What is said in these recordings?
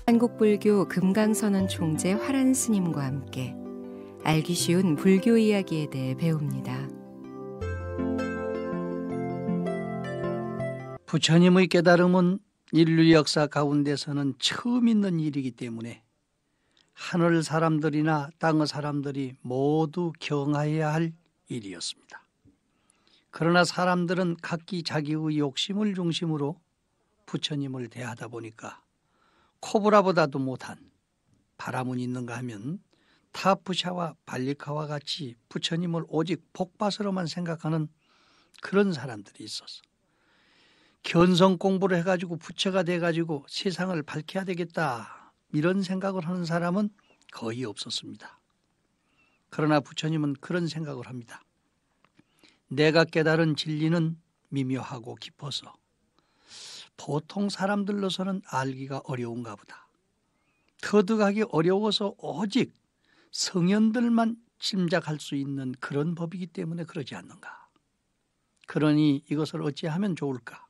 한국불교 금강선언 총재 화란 스님과 함께 알기 쉬운 불교 이야기에 대해 배웁니다. 부처님의 깨달음은 인류 역사 가운데서는 처음 있는 일이기 때문에 하늘 사람들이나 땅의 사람들이 모두 경하여야 할 일이었습니다. 그러나 사람들은 각기 자기의 욕심을 중심으로 부처님을 대하다 보니까 코브라보다도 못한 바람은 있는가 하면 타푸샤와 발리카와 같이 부처님을 오직 복밭으로만 생각하는 그런 사람들이 있어서 견성 공부를 해가지고 부처가 돼가지고 세상을 밝혀야 되겠다 이런 생각을 하는 사람은 거의 없었습니다. 그러나 부처님은 그런 생각을 합니다. 내가 깨달은 진리는 미묘하고 깊어서 보통 사람들로서는 알기가 어려운가 보다. 터득하기 어려워서 오직 성현들만 짐작할 수 있는 그런 법이기 때문에 그러지 않는가. 그러니 이것을 어찌하면 좋을까.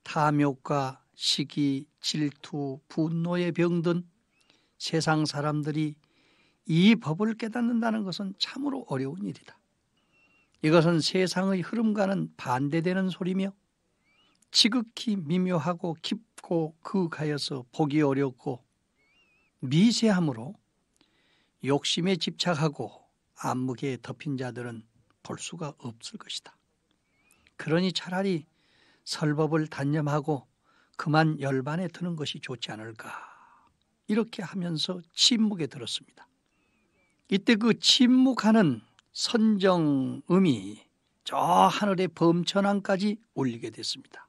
탐욕과 시기, 질투, 분노에 병든 세상 사람들이 이 법을 깨닫는다는 것은 참으로 어려운 일이다. 이것은 세상의 흐름과는 반대되는 소리며 지극히 미묘하고 깊고 거하여서 보기 어렵고 미세함으로 욕심에 집착하고 안목에 덮인 자들은 볼 수가 없을 것이다. 그러니 차라리 설법을 단념하고 그만 열반에 드는 것이 좋지 않을까. 이렇게 하면서 침묵에 들었습니다. 이때 그 침묵하는 선정음이 저 하늘의 범천왕까지 울리게 됐습니다.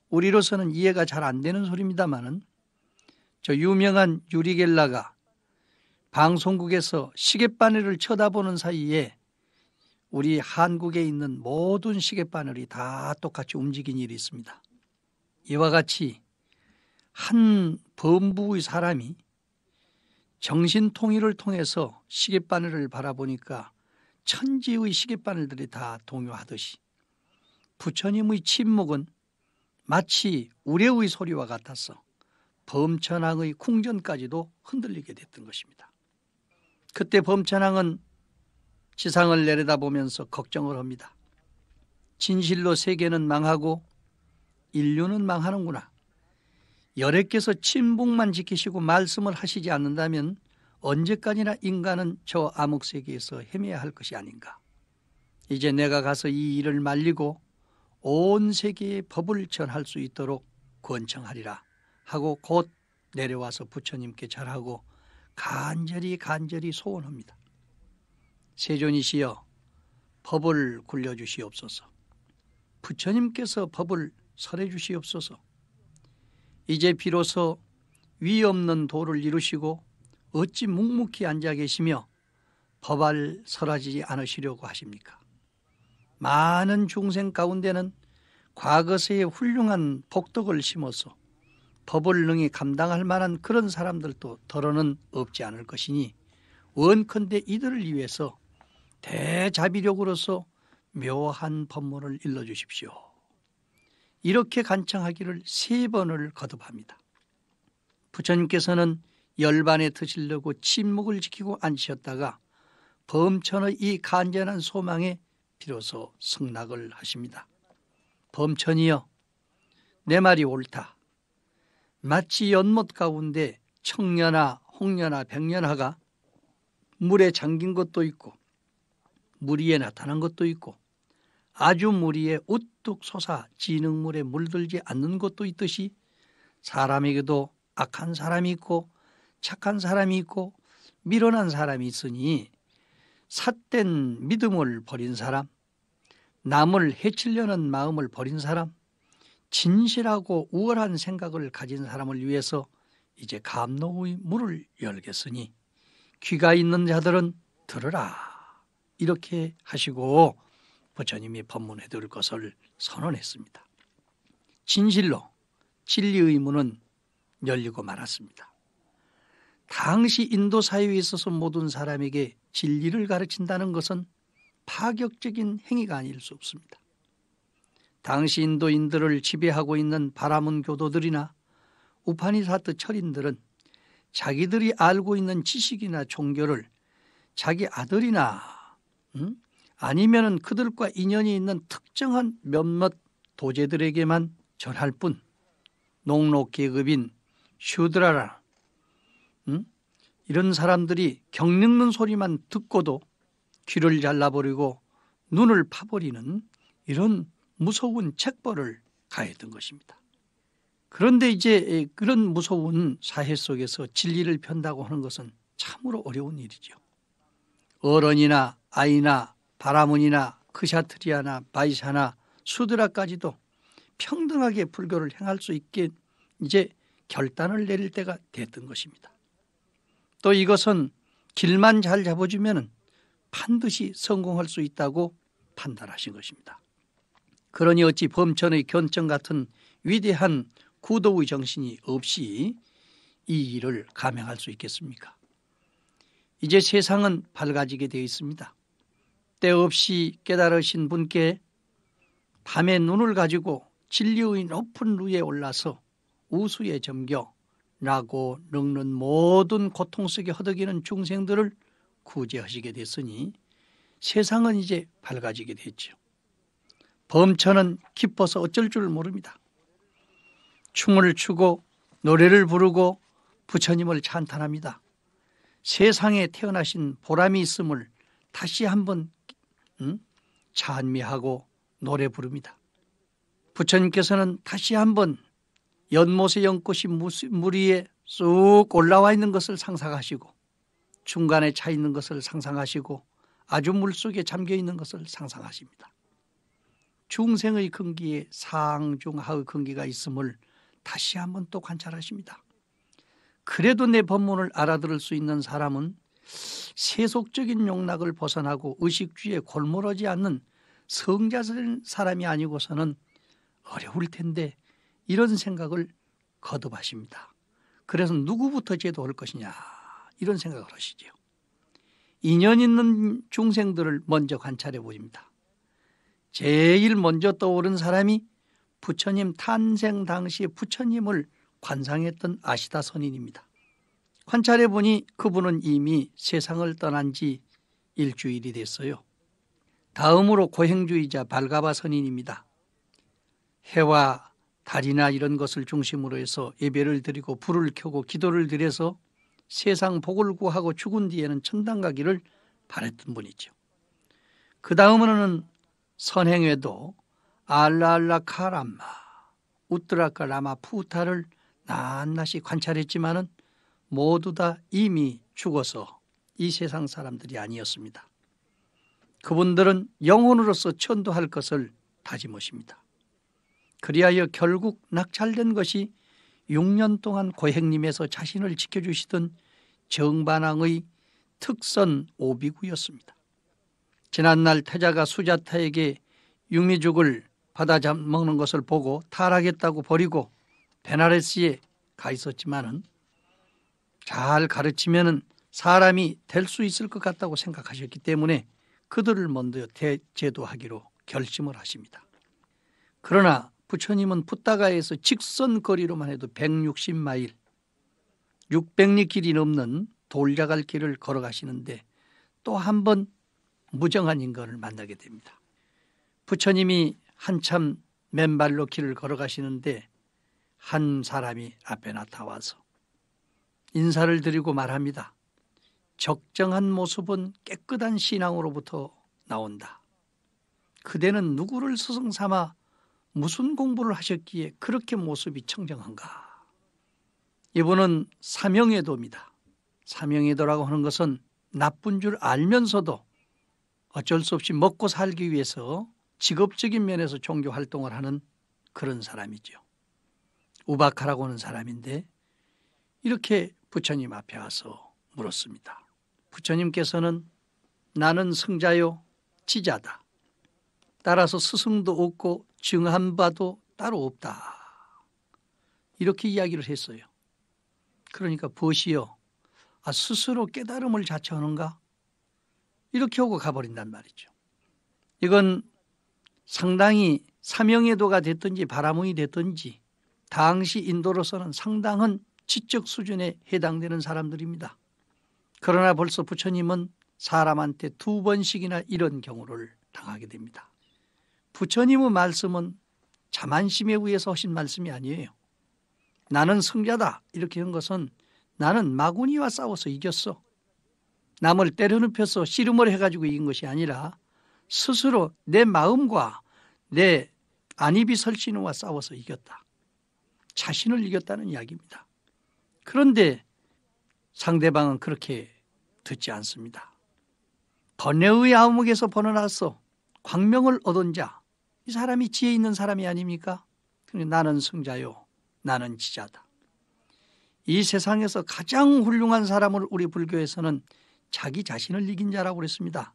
우리로서는 이해가 잘 안 되는 소리입니다마는 저 유명한 유리겔라가 방송국에서 시계바늘을 쳐다보는 사이에 우리 한국에 있는 모든 시계바늘이 다 똑같이 움직인 일이 있습니다. 이와 같이 한 범부의 사람이 정신통일을 통해서 시계바늘을 바라보니까 천지의 시계바늘들이 다 동요하듯이 부처님의 침묵은 마치 우레의 소리와 같아서 범천왕의 궁전까지도 흔들리게 됐던 것입니다. 그때 범천왕은 지상을 내려다보면서 걱정을 합니다. 진실로 세계는 망하고 인류는 망하는구나. 여래께서 침묵만 지키시고 말씀을 하시지 않는다면 언제까지나 인간은 저 암흑세계에서 헤매야 할 것이 아닌가. 이제 내가 가서 이 일을 말리고 온 세계의 법을 전할 수 있도록 권청하리라 하고 곧 내려와서 부처님께 절하고 간절히 소원합니다. 세존이시여 법을 굴려주시옵소서. 부처님께서 법을 설해주시옵소서. 이제 비로소 위 없는 도를 이루시고 어찌 묵묵히 앉아 계시며 법을 설하지 않으시려고 하십니까? 많은 중생 가운데는 과거세에 훌륭한 복덕을 심어서 법을 능히 감당할 만한 그런 사람들도 더러는 없지 않을 것이니 원컨대 이들을 위해서 대자비력으로서 묘한 법문을 일러주십시오. 이렇게 간청하기를 3번을 거듭합니다. 부처님께서는 열반에 드시려고 침묵을 지키고 앉으셨다가 범천의 이 간절한 소망에 비로소 승낙을 하십니다. 범천이여, 내 말이 옳다. 마치 연못 가운데 청년아, 홍년아, 백년아가 물에 잠긴 것도 있고 물 위에 나타난 것도 있고 아주 물 위에 우뚝 솟아 진흙물에 물들지 않는 것도 있듯이 사람에게도 악한 사람이 있고 착한 사람이 있고 미련한 사람이 있으니 삿된 믿음을 버린 사람, 남을 해치려는 마음을 버린 사람, 진실하고 우월한 생각을 가진 사람을 위해서 이제 감로의 문을 열겠으니 귀가 있는 자들은 들으라. 이렇게 하시고 부처님이 법문해 드릴 것을 선언했습니다. 진실로 진리의 문은 열리고 말았습니다. 당시 인도 사회에 있어서 모든 사람에게 진리를 가르친다는 것은 파격적인 행위가 아닐 수 없습니다. 당시 인도인들을 지배하고 있는 바라문 교도들이나 우파니사트 철인들은 자기들이 알고 있는 지식이나 종교를 자기 아들이나 아니면은 그들과 인연이 있는 특정한 몇몇 도제들에게만 전할 뿐 농록계급인 슈드라라 이런 사람들이 경읽는 소리만 듣고도 귀를 잘라버리고 눈을 파버리는 이런 무서운 책벌을 가했던 것입니다. 그런데 이제 그런 무서운 사회 속에서 진리를 편다고 하는 것은 참으로 어려운 일이죠. 어른이나 아이나 바라문이나 크샤트리아나 바이샤나 수드라까지도 평등하게 불교를 행할 수 있게 이제 결단을 내릴 때가 됐던 것입니다. 또 이것은 길만 잘 잡아주면 반드시 성공할 수 있다고 판단하신 것입니다. 그러니 어찌 범천의 견청 같은 위대한 구도의 정신이 없이 이 일을 감행할 수 있겠습니까? 이제 세상은 밝아지게 되어 있습니다. 때 없이 깨달으신 분께 밤에 눈을 가지고 진리의 높은 루에 올라서 우수에 점겨 나고 늙는 모든 고통 속에 허덕이는 중생들을 구제하시게 됐으니 세상은 이제 밝아지게 됐죠. 범천은 기뻐서 어쩔 줄 모릅니다. 춤을 추고 노래를 부르고 부처님을 찬탄합니다. 세상에 태어나신 보람이 있음을 다시 한번 찬미하고 노래 부릅니다. 부처님께서는 다시 한번 연못의 연꽃이 물 위에 쑥 올라와 있는 것을 상상하시고 중간에 차 있는 것을 상상하시고 아주 물속에 잠겨 있는 것을 상상하십니다. 중생의 근기에 상중하의 근기가 있음을 다시 한번 또 관찰하십니다. 그래도 내 법문을 알아들을 수 있는 사람은 세속적인 용락을 벗어나고 의식주의에 골몰하지 않는 성자적인 사람이 아니고서는 어려울 텐데 이런 생각을 거듭하십니다. 그래서 누구부터 제도할 것이냐 이런 생각을 하시죠. 인연 있는 중생들을 먼저 관찰해 보십니다. 제일 먼저 떠오른 사람이 부처님 탄생 당시 부처님을 관상했던 아시다 선인입니다. 관찰해 보니 그분은 이미 세상을 떠난 지 일주일이 됐어요. 다음으로 고행주의자 발가바 선인입니다. 해와 달이나 이런 것을 중심으로 해서 예배를 드리고 불을 켜고 기도를 드려서 세상 복을 구하고 죽은 뒤에는 천당 가기를 바랬던 분이죠. 그 다음으로는 선행외도 알라알라 카람마 우트라카 라마 푸타를 낱낱이 관찰했지만은 모두 다 이미 죽어서 이 세상 사람들이 아니었습니다. 그분들은 영혼으로서 천도할 것을 다짐하십니다. 그리하여 결국 낙찰된 것이 6년 동안 고행님에서 자신을 지켜주시던 정반왕의 특선 오비구였습니다. 지난날 태자가 수자타에게 육미죽을 받아 먹는 것을 보고 타락했다고 버리고 베나레스에 가 있었지만은 잘 가르치면은 사람이 될 수 있을 것 같다고 생각하셨기 때문에 그들을 먼저 제도하기로 결심을 하십니다. 그러나 부처님은 푸타가에서 직선 거리로만 해도 160마일 600리 길이 넘는 돌자갈 길을 걸어가시는데 또 한 번 무정한 인간을 만나게 됩니다. 부처님이 한참 맨발로 길을 걸어가시는데 한 사람이 앞에 나타와서 인사를 드리고 말합니다. 적정한 모습은 깨끗한 신앙으로부터 나온다. 그대는 누구를 스승 삼아 무슨 공부를 하셨기에 그렇게 모습이 청정한가? 이분은 사명외도입니다. 사명외도라고 하는 것은 나쁜 줄 알면서도 어쩔 수 없이 먹고 살기 위해서 직업적인 면에서 종교 활동을 하는 그런 사람이죠. 우바카라고 하는 사람인데 이렇게 부처님 앞에 와서 물었습니다. 부처님께서는 나는 승자요 지자다. 따라서 스승도 없고 증한 바도 따로 없다. 이렇게 이야기를 했어요. 그러니까 보시오. 스스로 깨달음을 자처하는가? 이렇게 하고 가버린단 말이죠. 이건 상당히 사명의도가 됐든지 바라몽이 됐든지 당시 인도로서는 상당한 지적 수준에 해당되는 사람들입니다. 그러나 벌써 부처님은 사람한테 2번씩이나 이런 경우를 당하게 됩니다. 부처님의 말씀은 자만심에 의해서 하신 말씀이 아니에요. 나는 승자다 이렇게 한 것은 나는 마구니와 싸워서 이겼어. 남을 때려눕혀서 씨름을 해가지고 이긴 것이 아니라 스스로 내 마음과 내 안입이 설신과 싸워서 이겼다. 자신을 이겼다는 이야기입니다. 그런데 상대방은 그렇게 듣지 않습니다. 번뇌의 암흑에서 벗어나서 광명을 얻은 자, 이 사람이 지혜 있는 사람이 아닙니까? 나는 승자요, 나는 지자다. 이 세상에서 가장 훌륭한 사람을 우리 불교에서는 자기 자신을 이긴 자라고 그랬습니다.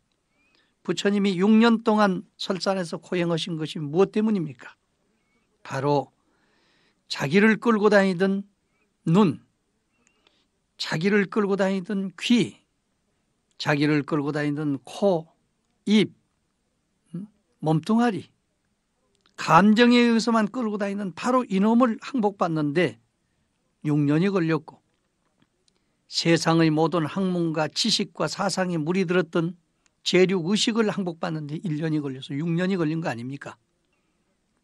부처님이 6년 동안 설산에서 고행하신 것이 무엇 때문입니까? 바로 자기를 끌고 다니던 눈, 자기를 끌고 다니던 귀, 자기를 끌고 다니던 코, 입, 몸뚱아리, 감정에 의해서만 끌고 다니는 바로 이놈을 항복받는데 6년이 걸렸고 세상의 모든 학문과 지식과 사상에 물이 들었던 재륙 의식을 항복받는데 1년이 걸려서 6년이 걸린 거 아닙니까?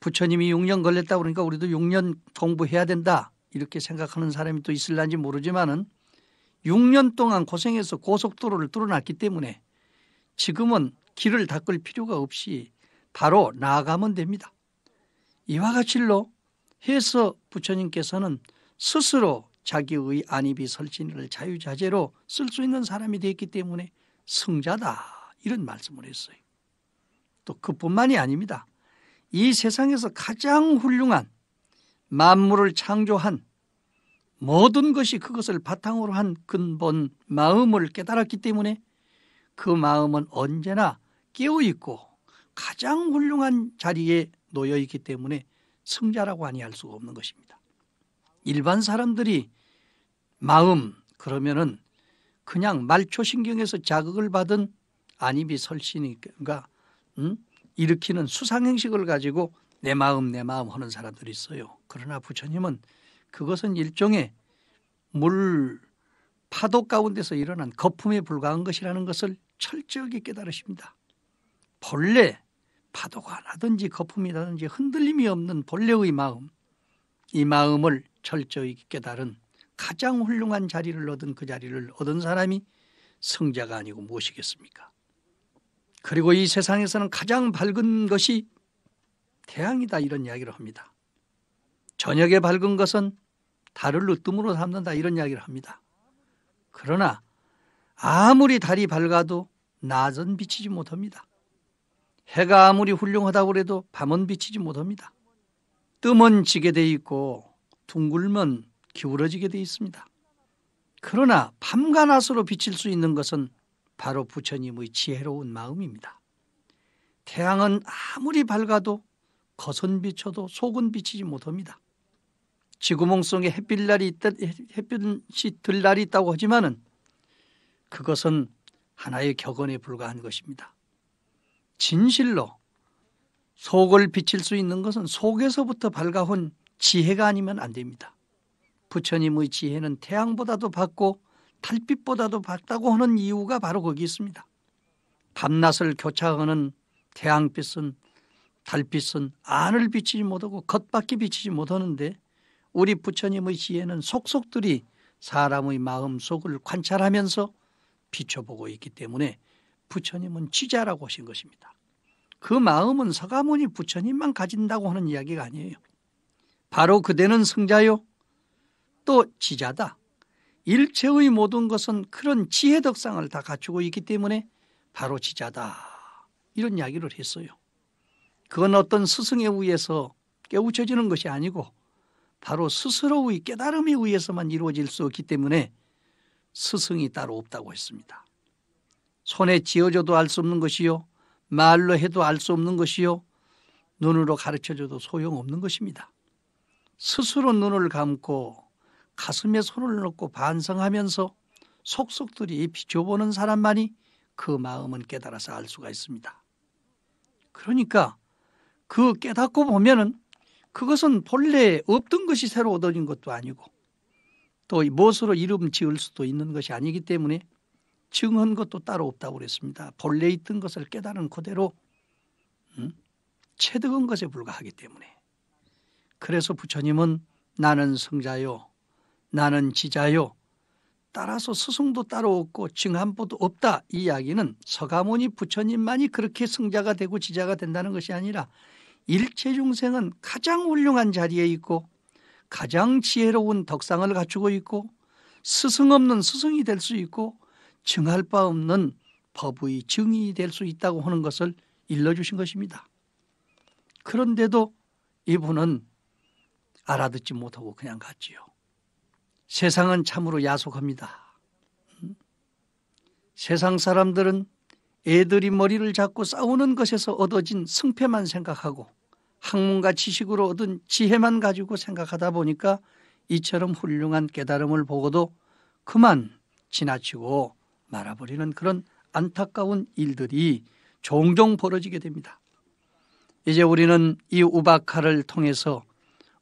부처님이 6년 걸렸다고 그러니까 우리도 6년 공부해야 된다 이렇게 생각하는 사람이 또 있을런지 모르지만은 6년 동안 고생해서 고속도로를 뚫어놨기 때문에 지금은 길을 닦을 필요가 없이 바로 나아가면 됩니다. 이와 같이로 해서 부처님께서는 스스로 자기의 안입이 설진을 자유자재로 쓸 수 있는 사람이 되었기 때문에 승자다 이런 말씀을 했어요. 또 그뿐만이 아닙니다. 이 세상에서 가장 훌륭한 만물을 창조한 모든 것이 그것을 바탕으로 한 근본 마음을 깨달았기 때문에 그 마음은 언제나 깨어있고 가장 훌륭한 자리에 놓여있기 때문에 승자라고 아니할 수가 없는 것입니다. 일반 사람들이 마음 그러면은 그냥 말초신경에서 자극을 받은 안입이 설신이니까 일으키는 수상행식을 가지고 내 마음 하는 사람들이 있어요. 그러나 부처님은 그것은 일종의 물 파도 가운데서 일어난 거품에 불과한 것이라는 것을 철저하게 깨달으십니다. 본래 파도가 나든지 거품이 나든지 흔들림이 없는 본래의 마음, 이 마음을 철저히 깨달은 가장 훌륭한 자리를 얻은 그 자리를 얻은 사람이 승자가 아니고 무엇이겠습니까? 그리고 이 세상에서는 가장 밝은 것이 태양이다 이런 이야기를 합니다. 저녁에 밝은 것은 달을 으뜸으로 삼는다 이런 이야기를 합니다. 그러나 아무리 달이 밝아도 낮은 비치지 못합니다. 해가 아무리 훌륭하다고 해도 밤은 비치지 못합니다. 뜸은 지게 돼 있고 둥글면 기울어지게 돼 있습니다. 그러나 밤과 낮으로 비칠 수 있는 것은 바로 부처님의 지혜로운 마음입니다. 태양은 아무리 밝아도 겉은 비춰도 속은 비치지 못합니다. 지구멍 속에 햇빛이 들 날이 있다고 하지만은 그것은 하나의 격언에 불과한 것입니다. 진실로 속을 비칠 수 있는 것은 속에서부터 밝아온 지혜가 아니면 안 됩니다. 부처님의 지혜는 태양보다도 밝고 달빛보다도 밝다고 하는 이유가 바로 거기 있습니다. 밤낮을 교차하는 태양빛은 달빛은 안을 비치지 못하고 겉밖에 비치지 못하는데 우리 부처님의 지혜는 속속들이 사람의 마음속을 관찰하면서 비춰보고 있기 때문에 부처님은 지자라고 하신 것입니다. 그 마음은 서가모니 부처님만 가진다고 하는 이야기가 아니에요. 바로 그대는 승자요 또 지자다. 일체의 모든 것은 그런 지혜 덕상을 다 갖추고 있기 때문에 바로 지자다. 이런 이야기를 했어요. 그건 어떤 스승에 의해서 깨우쳐지는 것이 아니고 바로 스스로의 깨달음에 의해서만 이루어질 수 없기 때문에 스승이 따로 없다고 했습니다. 손에 쥐어줘도 알 수 없는 것이요, 말로 해도 알 수 없는 것이요, 눈으로 가르쳐줘도 소용없는 것입니다. 스스로 눈을 감고 가슴에 손을 넣고 반성하면서 속속들이 비춰보는 사람만이 그 마음은 깨달아서 알 수가 있습니다. 그러니까 그 깨닫고 보면은 그것은 본래 없던 것이 새로 얻어진 것도 아니고 또 무엇으로 이름 지을 수도 있는 것이 아니기 때문에 증한 것도 따로 없다고 그랬습니다. 본래 있던 것을 깨달은 그대로 체득한 것에 불과하기 때문에. 그래서 부처님은 나는 성자요, 나는 지자요, 따라서 스승도 따로 없고 증한보도 없다. 이 이야기는 서가모니 부처님만이 그렇게 성자가 되고 지자가 된다는 것이 아니라 일체 중생은 가장 훌륭한 자리에 있고 가장 지혜로운 덕상을 갖추고 있고 스승 없는 스승이 될 수 있고 증할 바 없는 법의 증인이 될 수 있다고 하는 것을 일러주신 것입니다. 그런데도 이분은 알아듣지 못하고 그냥 갔지요. 세상은 참으로 야속합니다. 세상 사람들은 애들이 머리를 잡고 싸우는 것에서 얻어진 승패만 생각하고 학문과 지식으로 얻은 지혜만 가지고 생각하다 보니까 이처럼 훌륭한 깨달음을 보고도 그만 지나치고 말아버리는 그런 안타까운 일들이 종종 벌어지게 됩니다. 이제 우리는 이 우박화를 통해서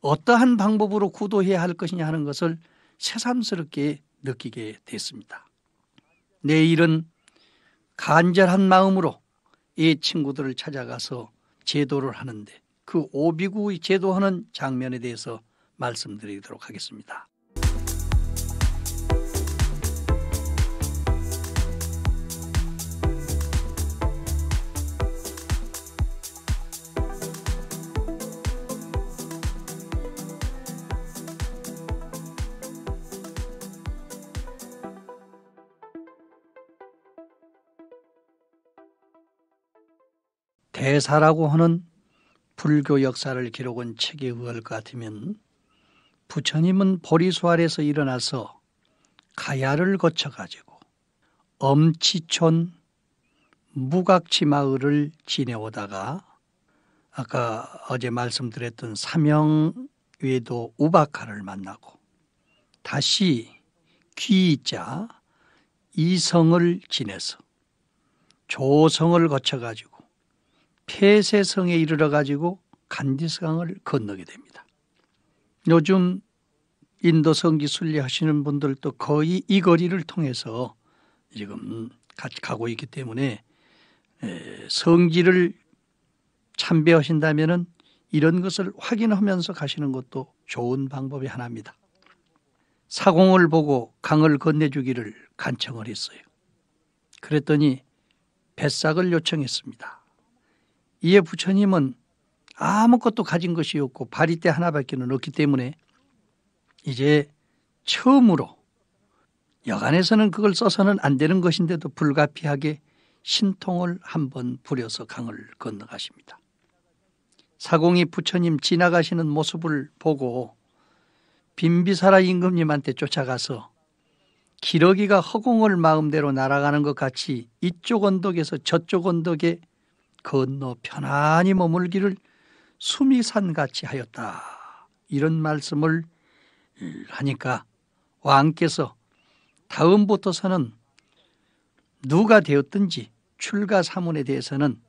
어떠한 방법으로 구도해야 할 것이냐 하는 것을 새삼스럽게 느끼게 됐습니다. 내일은 간절한 마음으로 이 친구들을 찾아가서 제도를 하는데 그 오비구의 제도하는 장면에 대해서 말씀드리도록 하겠습니다. 대사라고 하는 불교 역사를 기록한 책에 의할 것 같으면 부처님은 보리수 아래서 일어나서 가야를 거쳐가지고 엄치촌 무각치 마을을 지내오다가 아까 어제 말씀드렸던 삼영외도 우박화를 만나고 다시 귀자 이성을 지내서 조성을 거쳐가지고 폐쇄성에 이르러가지고 간디스강을 건너게 됩니다. 요즘 인도 성지 순례하시는 분들도 거의 이 거리를 통해서 지금 같이 가고 있기 때문에 성지를 참배하신다면 이런 것을 확인하면서 가시는 것도 좋은 방법의 하나입니다. 사공을 보고 강을 건네주기를 간청을 했어요. 그랬더니 뱃삭을 요청했습니다. 이에 부처님은 아무것도 가진 것이 없고 바리떼 하나밖에 없기 때문에 이제 처음으로 여간에서는 그걸 써서는 안 되는 것인데도 불가피하게 신통을 한번 부려서 강을 건너가십니다. 사공이 부처님 지나가시는 모습을 보고 빈비사라 임금님한테 쫓아가서 기러기가 허공을 마음대로 날아가는 것 같이 이쪽 언덕에서 저쪽 언덕에 건너 편안히 머물기를 수미산같이 하였다. 이런 말씀을 하니까 왕께서 다음부터서는 누가 되었든지 출가 사문에 대해서는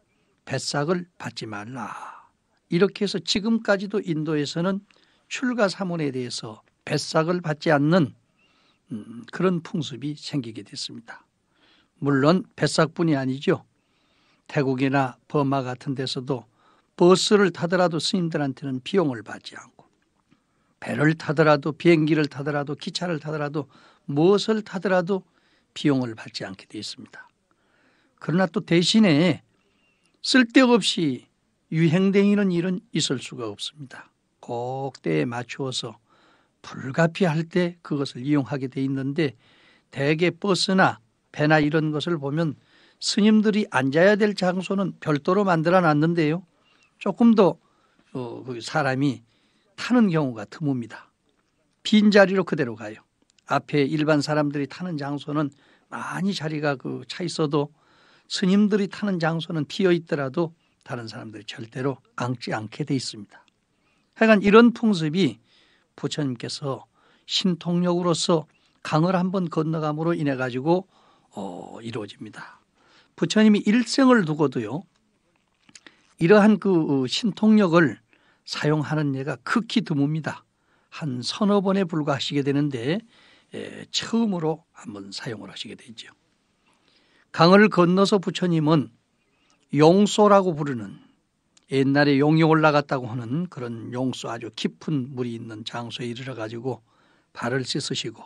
뱃삭을 받지 말라. 이렇게 해서 지금까지도 인도에서는 출가 사문에 대해서 뱃삭을 받지 않는 그런 풍습이 생기게 됐습니다. 물론 뱃삭뿐이 아니죠. 태국이나 버마 같은 데서도 버스를 타더라도 스님들한테는 비용을 받지 않고 배를 타더라도 비행기를 타더라도 기차를 타더라도 무엇을 타더라도 비용을 받지 않게 되어 있습니다. 그러나 또 대신에 쓸데없이 유행되는 일은 있을 수가 없습니다. 꼭 때에 맞추어서 불가피할 때 그것을 이용하게 돼 있는데 대개 버스나 배나 이런 것을 보면 스님들이 앉아야 될 장소는 별도로 만들어 놨는데요. 조금 더 사람이 타는 경우가 드뭅니다. 빈자리로 그대로 가요. 앞에 일반 사람들이 타는 장소는 많이 자리가 차 있어도 스님들이 타는 장소는 비어 있더라도 다른 사람들이 절대로 앉지 않게 돼 있습니다. 하여간 이런 풍습이 부처님께서 신통력으로서 강을 한번 건너감으로 인해 가지고 이루어집니다. 부처님이 일생을 두고도요, 이러한 그 신통력을 사용하는 예가 극히 드뭅니다. 한 서너 번에 불과하시게 되는데 처음으로 한번 사용을 하시게 되죠. 강을 건너서 부처님은 용소라고 부르는, 옛날에 용이 올라갔다고 하는 그런 용소, 아주 깊은 물이 있는 장소에 이르러 가지고 발을 씻으시고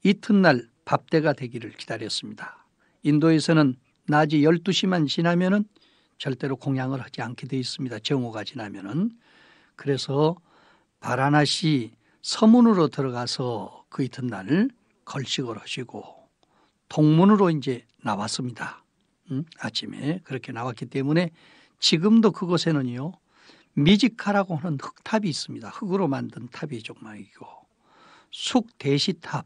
이튿날 밥때가 되기를 기다렸습니다. 인도에서는 낮이 12시만 지나면은 절대로 공양을 하지 않게 되어 있습니다. 정오가 지나면은. 그래서 바라나시 서문으로 들어가서 그 이튿날 걸식을 하시고 동문으로 이제 나왔습니다. 아침에 그렇게 나왔기 때문에 지금도 그곳에는요, 미지카라고 하는 흙탑이 있습니다. 흙으로 만든 탑이 조그마하고, 숙대시탑,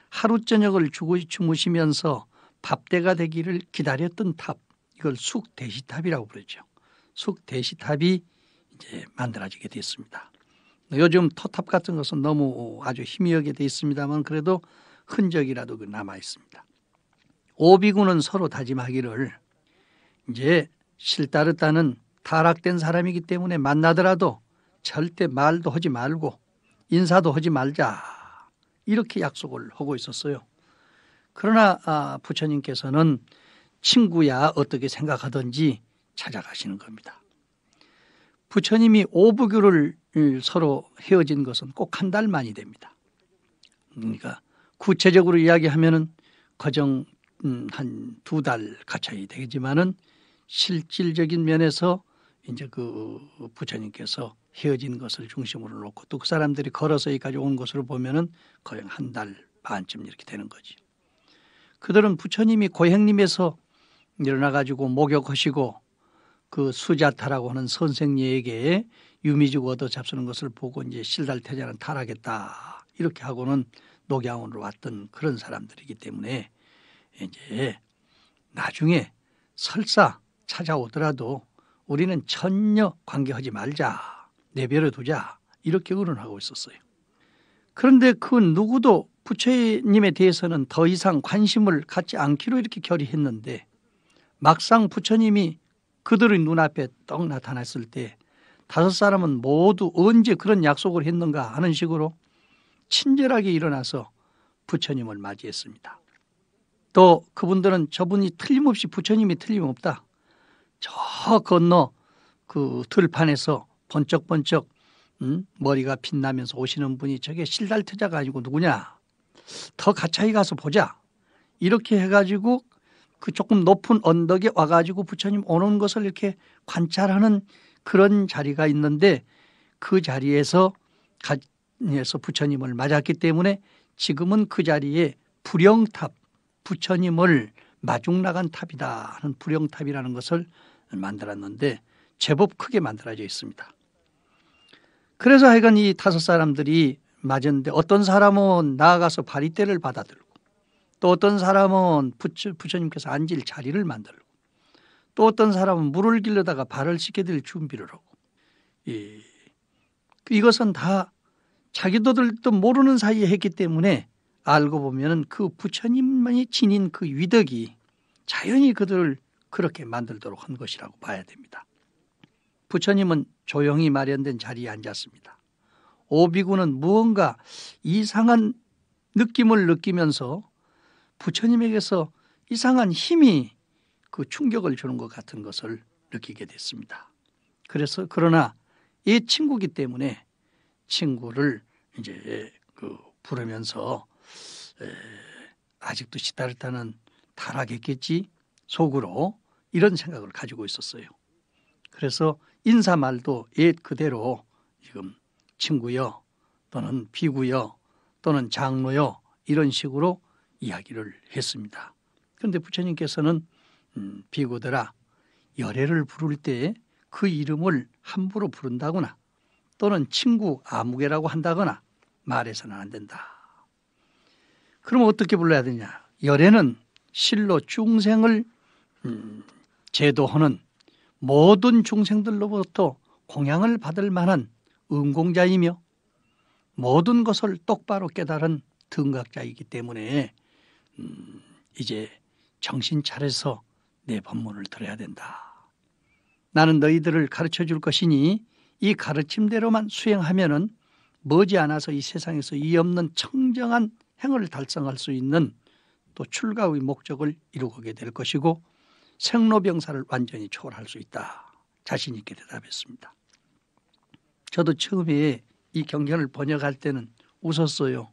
하루 저녁을 주무시면서 밥때가 되기를 기다렸던 탑, 이걸 숙대시탑이라고 부르죠. 숙대시탑이 이제 만들어지게 됐습니다. 요즘 토탑 같은 것은 너무 아주 희미하게 되어 있습니다만 그래도 흔적이라도 남아 있습니다. 오비구는 서로 다짐하기를, 이제 실다르다는 타락된 사람이기 때문에 만나더라도 절대 말도 하지 말고 인사도 하지 말자, 이렇게 약속을 하고 있었어요. 그러나 부처님께서는 친구야 어떻게 생각하든지 찾아가시는 겁니다. 부처님이 오부교를 서로 헤어진 것은 꼭 한 달 만이 됩니다. 그러니까 구체적으로 이야기하면은 거정 한 2달 가까이 되지만은 실질적인 면에서 이제 그 부처님께서 헤어진 것을 중심으로 놓고 또 그 사람들이 걸어서 여기까지 온 것으로 보면은 거의 한 달 반쯤 이렇게 되는 거지. 그들은 부처님이 고행림에서 일어나 가지고 목욕하시고 그 수자타라고 하는 선생님에게 유미죽 얻어 잡수는 것을 보고 이제 실달태자는 타락했다, 이렇게 하고는 녹양원으로 왔던 그런 사람들이기 때문에 이제 나중에 설사 찾아오더라도 우리는 전혀 관계하지 말자, 내버려 두자, 이렇게 의논하고 있었어요. 그런데 그 누구도 부처님에 대해서는 더 이상 관심을 갖지 않기로 이렇게 결의했는데, 막상 부처님이 그들의 눈앞에 떡 나타났을 때 5사람은 모두 언제 그런 약속을 했는가 하는 식으로 친절하게 일어나서 부처님을 맞이했습니다. 또 그분들은 저분이 틀림없이 부처님이 틀림없다, 저 건너 그 들판에서 번쩍번쩍 머리가 빛나면서 오시는 분이 저게 실달태자가 아니고 누구냐, 더 가까이 가서 보자, 이렇게 해가지고 그 조금 높은 언덕에 와가지고 부처님 오는 것을 이렇게 관찰하는 그런 자리가 있는데, 그 자리에서 부처님을 맞았기 때문에 지금은 그 자리에 불영탑, 부처님을 마중 나간 탑이다 하는 불영탑이라는 것을 만들었는데 제법 크게 만들어져 있습니다. 그래서 하여간 이 5사람들이 맞았는데, 어떤 사람은 나아가서 바리떼를 받아들고, 또 어떤 사람은 부처님께서 앉을 자리를 만들고, 또 어떤 사람은 물을 길러다가 발을 씻겨드릴 준비를 하고, 이것은 다 자기들도 모르는 사이에 했기 때문에 알고 보면 그 부처님만이 지닌 그 위덕이 자연히 그들을 그렇게 만들도록 한 것이라고 봐야 됩니다. 부처님은 조용히 마련된 자리에 앉았습니다. 오비구는 무언가 이상한 느낌을 느끼면서 부처님에게서 이상한 힘이 그 충격을 주는 것 같은 것을 느끼게 됐습니다. 그래서 그러나 이 친구기 때문에 친구를 이제 그 부르면서 아직도 시다르타는 타락했겠지 속으로 이런 생각을 가지고 있었어요. 그래서 인사말도 옛 그대로 지금 친구여 또는 비구여 또는 장로여 이런 식으로 이야기를 했습니다. 그런데 부처님께서는 비구들아, 열애를 부를 때 그 이름을 함부로 부른다거나 또는 친구 아무개라고 한다거나 말해서는 안 된다. 그럼 어떻게 불러야 되냐? 열애는 실로 중생을 제도하는 모든 중생들로부터 공양을 받을 만한 은공자이며 모든 것을 똑바로 깨달은 등각자이기 때문에 이제 정신 차려서 내 법문을 들어야 된다. 나는 너희들을 가르쳐줄 것이니 이 가르침대로만 수행하면은 머지않아서 이 세상에서 이 없는 청정한 행을 달성할 수 있는 또 출가의 목적을 이루게 될 것이고 생로병사를 완전히 초월할 수 있다. 자신 있게 대답했습니다. 저도 처음에 이 경전을 번역할 때는 웃었어요.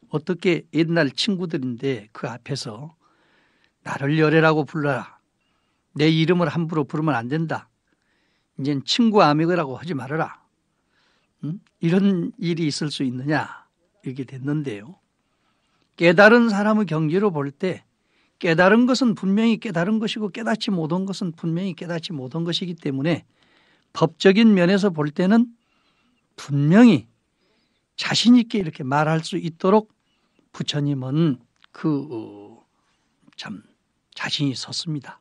어떻게 옛날 친구들인데 그 앞에서 나를 열애라고 불러라. 내 이름을 함부로 부르면 안 된다. 이젠 친구 아미거라고 하지 말아라. 이런 일이 있을 수 있느냐 이렇게 됐는데요. 깨달은 사람의 경지로 볼 때 깨달은 것은 분명히 깨달은 것이고 깨닫지 못한 것은 분명히 깨닫지 못한 것이기 때문에 법적인 면에서 볼 때는 분명히 자신 있게 이렇게 말할 수 있도록 부처님은 참 자신이 섰습니다.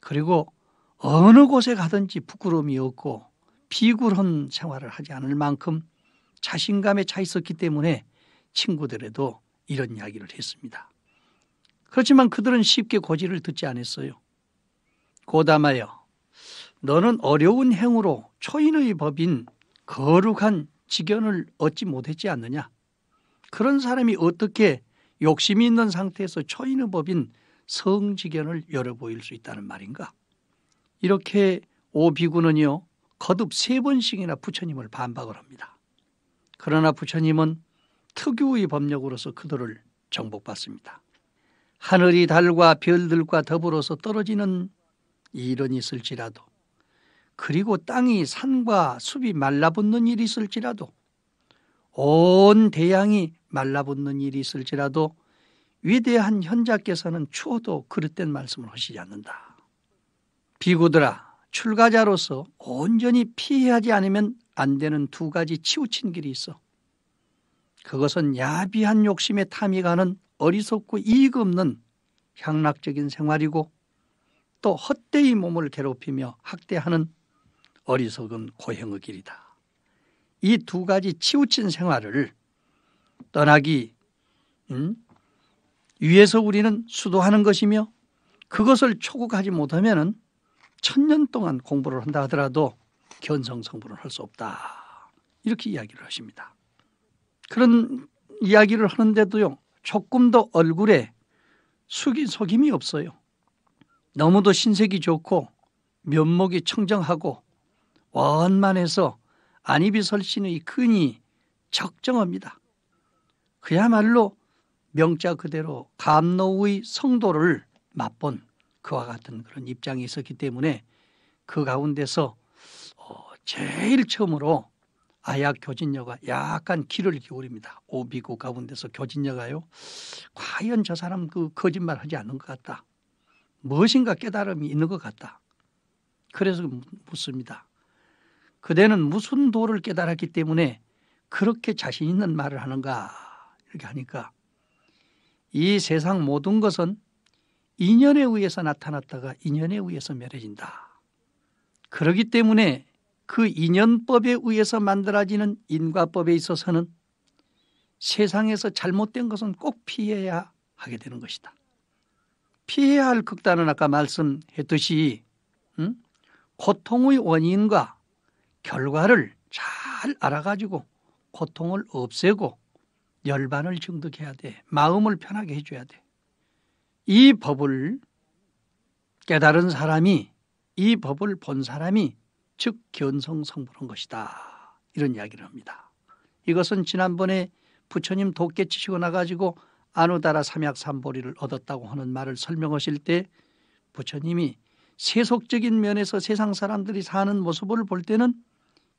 그리고 어느 곳에 가든지 부끄러움이 없고 비굴한 생활을 하지 않을 만큼 자신감에 차 있었기 때문에 친구들에도 이런 이야기를 했습니다. 그렇지만 그들은 쉽게 고지를 듣지 않았어요. 고담하여 너는 어려운 행으로 초인의 법인 거룩한 직연을 얻지 못했지 않느냐. 그런 사람이 어떻게 욕심이 있는 상태에서 초인의 법인 성직연을 열어보일 수 있다는 말인가. 이렇게 오비구는요 거듭 3번씩이나 부처님을 반박을 합니다. 그러나 부처님은 특유의 법력으로서 그들을 정복받습니다. 하늘이 달과 별들과 더불어서 떨어지는 일은 있을지라도 그리고 땅이 산과 숲이 말라붙는 일이 있을지라도 온 대양이 말라붙는 일이 있을지라도 위대한 현자께서는 추워도 그릇된 말씀을 하시지 않는다. 비구들아, 출가자로서 온전히 피하지 않으면 안 되는 2가지 치우친 길이 있어. 그것은 야비한 욕심에 탐이 가는 어리석고 이익 없는 향락적인 생활이고 또 헛되이 몸을 괴롭히며 학대하는 어리석은 고행의 길이다. 이 2가지 치우친 생활을 떠나기 위해서 우리는 수도하는 것이며 그것을 초국하지 못하면 1000년 동안 공부를 한다 하더라도 견성성불을 할 수 없다. 이렇게 이야기를 하십니다. 그런 이야기를 하는데도요 조금 더 얼굴에 속임이 없어요. 너무도 신색이 좋고 면목이 청정하고 원만해서 안이비설신의 근이 적정합니다. 그야말로 명자 그대로 감노의 성도를 맛본 그와 같은 그런 입장이 있었기 때문에 그 가운데서 제일 처음으로 아약 교진녀가 약간 귀를 기울입니다. 오비구 가운데서 교진녀가요 과연 저 사람 그 거짓말 하지 않는 것 같다. 무엇인가 깨달음이 있는 것 같다. 그래서 묻습니다. 그대는 무슨 도를 깨달았기 때문에 그렇게 자신 있는 말을 하는가 이렇게 하니까 이 세상 모든 것은 인연에 의해서 나타났다가 인연에 의해서 멸해진다. 그렇기 때문에 그 인연법에 의해서 만들어지는 인과법에 있어서는 세상에서 잘못된 것은 꼭 피해야 하게 되는 것이다. 피해야 할 극단은 아까 말씀했듯이 고통의 원인과 결과를 잘 알아가지고 고통을 없애고 열반을 증득해야 돼. 마음을 편하게 해줘야 돼. 이 법을 깨달은 사람이 이 법을 본 사람이 즉 견성성불한 것이다. 이런 이야기를 합니다. 이것은 지난번에 부처님 도깨 치시고 나가지고 아누다라 삼약삼보리를 얻었다고 하는 말을 설명하실 때 부처님이 세속적인 면에서 세상 사람들이 사는 모습을 볼 때는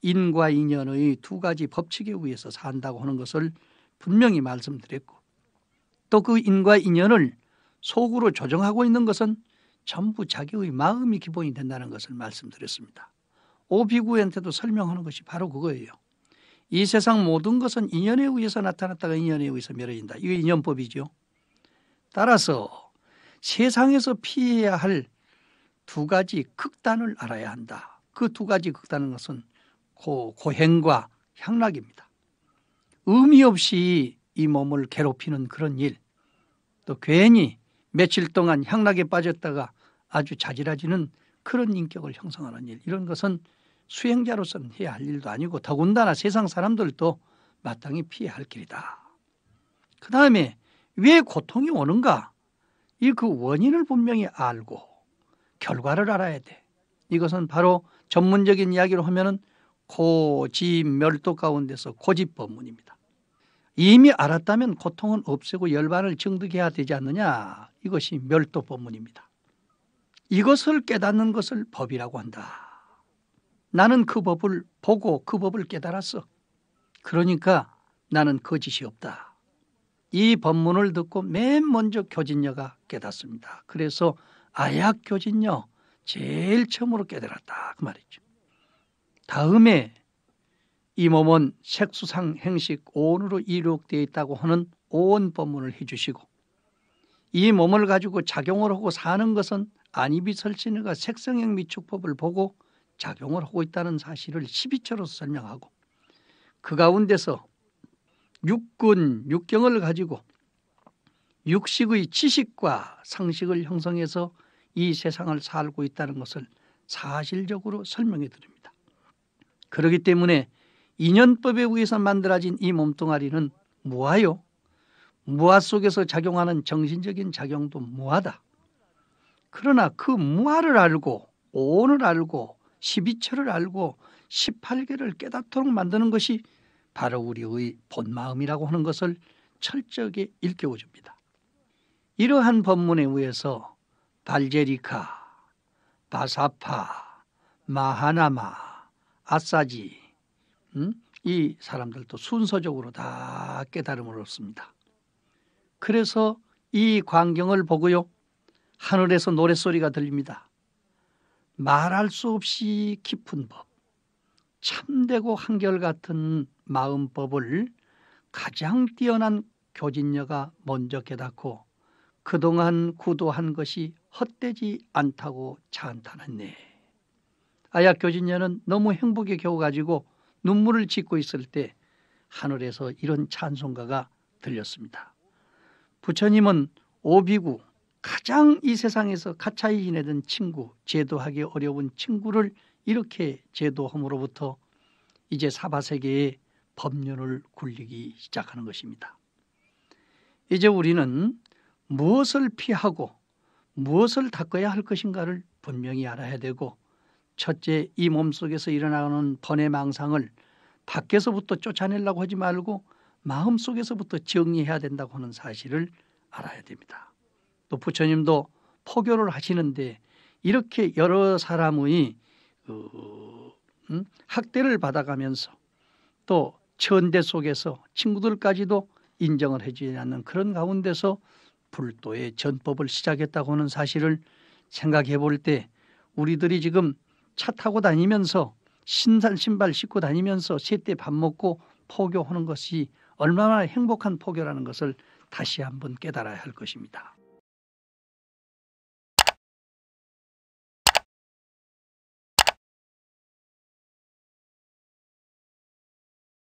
인과 인연의 2가지 법칙에 의해서 산다고 하는 것을 분명히 말씀드렸고 또 그 인과 인연을 속으로 조정하고 있는 것은 전부 자기의 마음이 기본이 된다는 것을 말씀드렸습니다. 오비구한테도 설명하는 것이 바로 그거예요. 이 세상 모든 것은 인연에 의해서 나타났다가 인연에 의해서 멸해진다. 이게 인연법이죠. 따라서 세상에서 피해야 할 2가지 극단을 알아야 한다. 그 2가지 극단은 것은 고행과 향락입니다. 의미 없이 이 몸을 괴롭히는 그런 일, 또 괜히 며칠 동안 향락에 빠졌다가 아주 자지러지는 그런 인격을 형성하는 일, 이런 것은 수행자로서는 해야 할 일도 아니고 더군다나 세상 사람들도 마땅히 피해야 할 길이다. 그 다음에 왜 고통이 오는가? 이 그 원인을 분명히 알고 결과를 알아야 돼. 이것은 바로 전문적인 이야기로 하면은 고지멸도 가운데서 고집법문입니다. 이미 알았다면 고통은 없애고 열반을 정득해야 되지 않느냐? 이것이 멸도법문입니다. 이것을 깨닫는 것을 법이라고 한다. 나는 그 법을 보고 그 법을 깨달았어. 그러니까 나는 거짓이 없다. 이 법문을 듣고 맨 먼저 교진녀가 깨닫습니다. 그래서 아약 교진녀 제일 처음으로 깨달았다 그 말이죠. 다음에 이 몸은 색수상 행식 오온으로 이룩되어 있다고 하는 오온 법문을 해주시고, 이 몸을 가지고 작용을 하고 사는 것은 안이비설신의가 색성행 미축법을 보고 작용을 하고 있다는 사실을 12처로서 설명하고, 그 가운데서 육군, 육경을 가지고 육식의 지식과 상식을 형성해서 이 세상을 살고 있다는 것을 사실적으로 설명해 드립니다. 그렇기 때문에 인연법에 의해서 만들어진 이 몸뚱아리는 무아요. 무아 속에서 작용하는 정신적인 작용도 무아다. 그러나 그 무아를 알고 오온을 알고 12처를 알고 18개를 깨닫도록 만드는 것이 바로 우리의 본마음이라고 하는 것을 철저하게 일깨워줍니다. 이러한 법문에 의해서 발제리카, 바사파, 마하나마, 아사지 이 사람들도 순서적으로 다 깨달음을 얻습니다. 그래서 이 광경을 보고요, 하늘에서 노랫소리가 들립니다. 말할 수 없이 깊은 법, 참되고 한결같은 마음법을 가장 뛰어난 교진녀가 먼저 깨닫고 그동안 구도한 것이 헛되지 않다고 찬탄했네. 아약 교진녀는 너무 행복에 겨워가지고 눈물을 짓고 있을 때 하늘에서 이런 찬송가가 들렸습니다. 부처님은 오비구, 가장 이 세상에서 가차이 지내던 친구, 제도하기 어려운 친구를 이렇게 제도함으로부터 이제 사바세계의 법륜을 굴리기 시작하는 것입니다. 이제 우리는 무엇을 피하고 무엇을 닦아야 할 것인가를 분명히 알아야 되고, 첫째, 이 몸속에서 일어나는 번뇌 망상을 밖에서부터 쫓아내려고 하지 말고 마음속에서부터 정리해야 된다고 하는 사실을 알아야 됩니다. 또 부처님도 포교를 하시는데 이렇게 여러 사람의 학대를 받아가면서 또 천대 속에서 친구들까지도 인정을 해주지 않는 그런 가운데서 불도의 전법을 시작했다고 하는 사실을 생각해 볼 때, 우리들이 지금 차 타고 다니면서 신발 신고 다니면서 새때 밥 먹고 포교하는 것이 얼마나 행복한 포교라는 것을 다시 한번 깨달아야 할 것입니다.